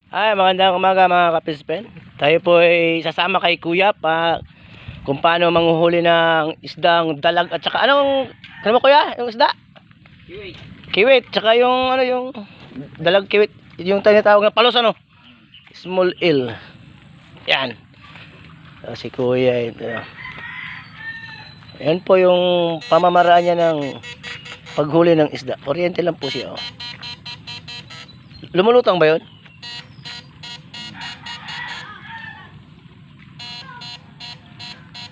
Ay, magandang umaga mga kapispen. Tayo po ay sasama kay Kuya pa kung paano manghuhuli ng isdang dalag at saka ano mo Kuya? Yung isda? Kiwi. Kiwit, tsaka yung yung dalag kiwit, yung tinatawag na palos small eel. Yan. Si Kuya ito. Yan po yung pamamaraan niya ng paghuli ng isda. Kuryente lang po siya. Lumulutang ba 'yon?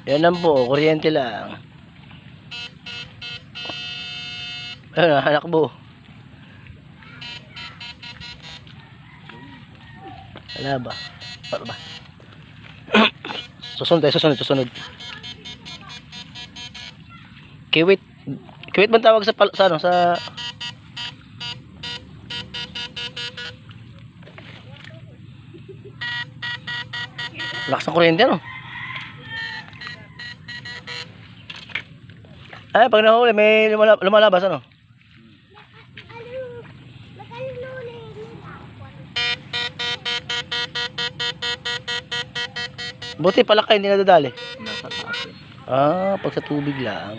Yan lang po, kuryente lang. Ayun, hanakbo. Wala ba? Para ba? Susunod. Kiwit. Kiwit ba tawag sa lakas ng kuryente Ay, pag nahuli may lumalabas Buti pala kayo hindi nadadali. Nasa taas eh. Pag sa tubig lang.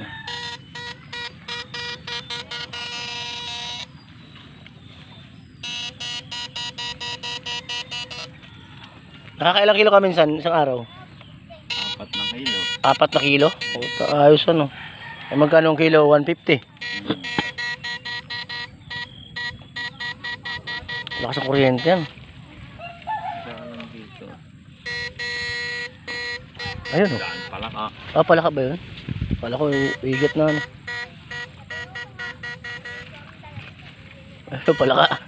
Nakakailang kilo ka minsan isang araw? 4 na kilo. 4 na kilo? Ayos Ay magkano ang kilo? 150. Lakas ng kuryente yan. Daan dito. Ayun Daan pala ka. palaka ba yun? Pala ko igat na palaka.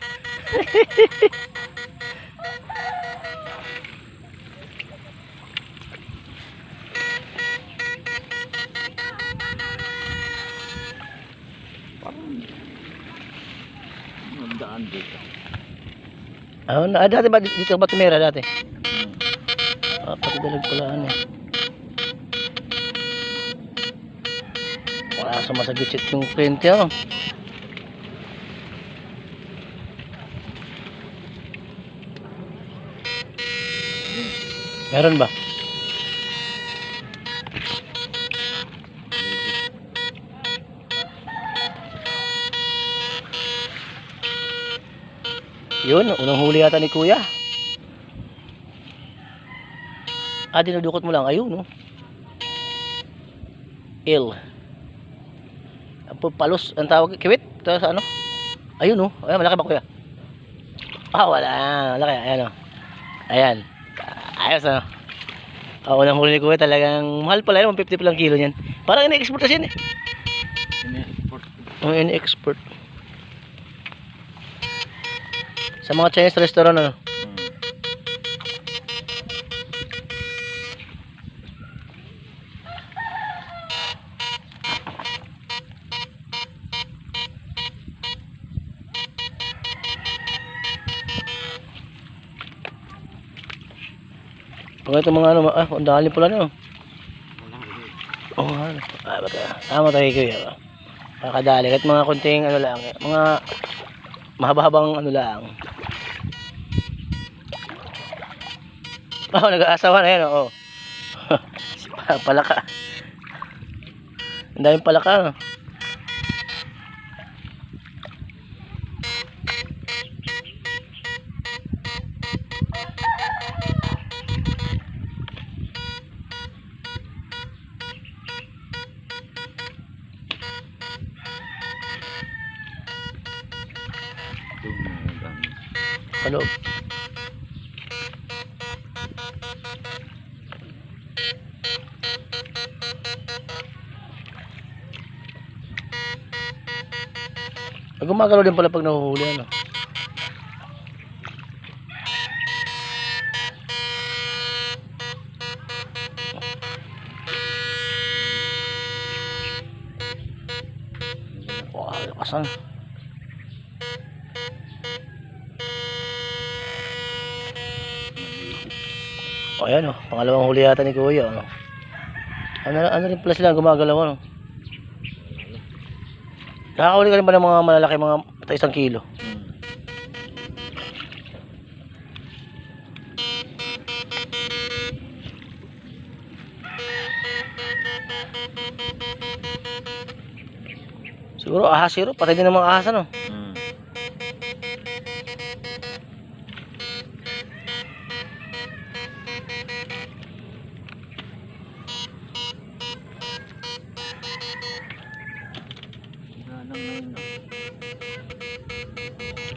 Parang daan dito. Dati ba dito ba tumira dati? Pati dalag pala Wala sumasagit yung print Meron ba? Yun, unang huli yata ni Kuya. Dinudukot mo lang. Ayun, Il. Palos, ang tawag, kiwit. Tapos Ayun, Ayan, malaki ba Kuya? Wala. Malaki. Ayan, Ayan. Ayos, unang huli ni Kuya talagang mahal pala yun. 150 palang kilo niyan. Parang ini-export kasi yan Ini-export. Ini-export. Sa mga Chinese restaurant Pag ito mga ang dali pala baka. Tama tayo Kuya. Kakadali. Kahit mga konting lang. Mga mahaba-habang lang. Nag-aasawa na yan palaka. Ang daming palaka sa loob. Gumagalaw din pala pag nahuhuli lakas ayan pangalawang huli yata ni Kuya ano rin pala sila gumagalaw nakakahuli ka rin ba ng mga malalaki mga 1 kilo? Siguro ahas zero, patay din ng mga ahas ano. Hmm. Wala lang ngayon, ah.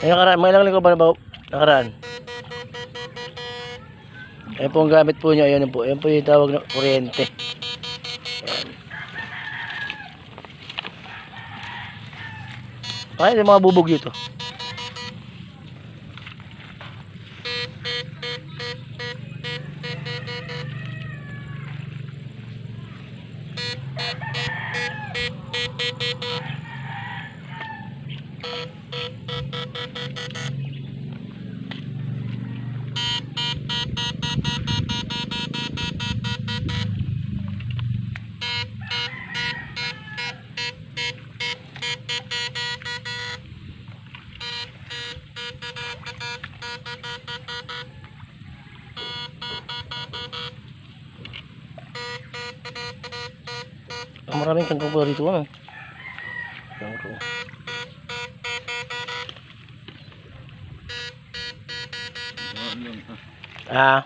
Ay, nakaraan, mga ilang linggo ba nakaraan? Ayan po ang gamit po nyo, ayan po. Ayan po yung tawag na kuryente. Ayan. Ay, yung mga bubog dito. Maraming kangkong pala dito ano. Kangkong. Wala lang, ah. Ah.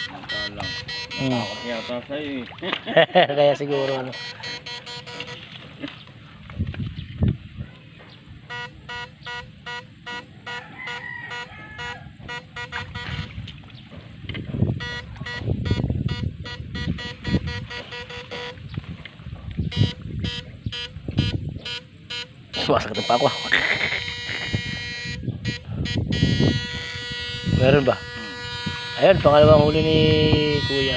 Samantalang. Hmm. Nakakot yata sa'yo eh. Kaya siguro ano. Sumasakit ang pa ako. Meron ba? Ayun, pangalawang huli ni Kuya.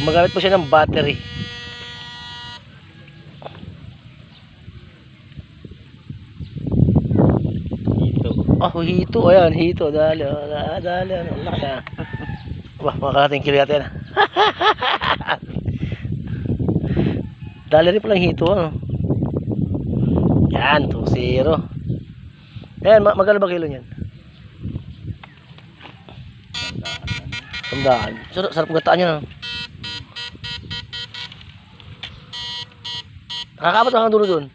Gumagamit po siya ng battery. Dito. Oh, hito. Ayan, hito. Dali, dali. Ano, laki na. Wah, makakating kilo natin. Dali rin palang hito. Ano? Yan, 2-0. Ayan, magkano ba kilo niyan? Tandaan na. 100. Sarap gataan niya. No? Nakakabot hanggang dulo doon.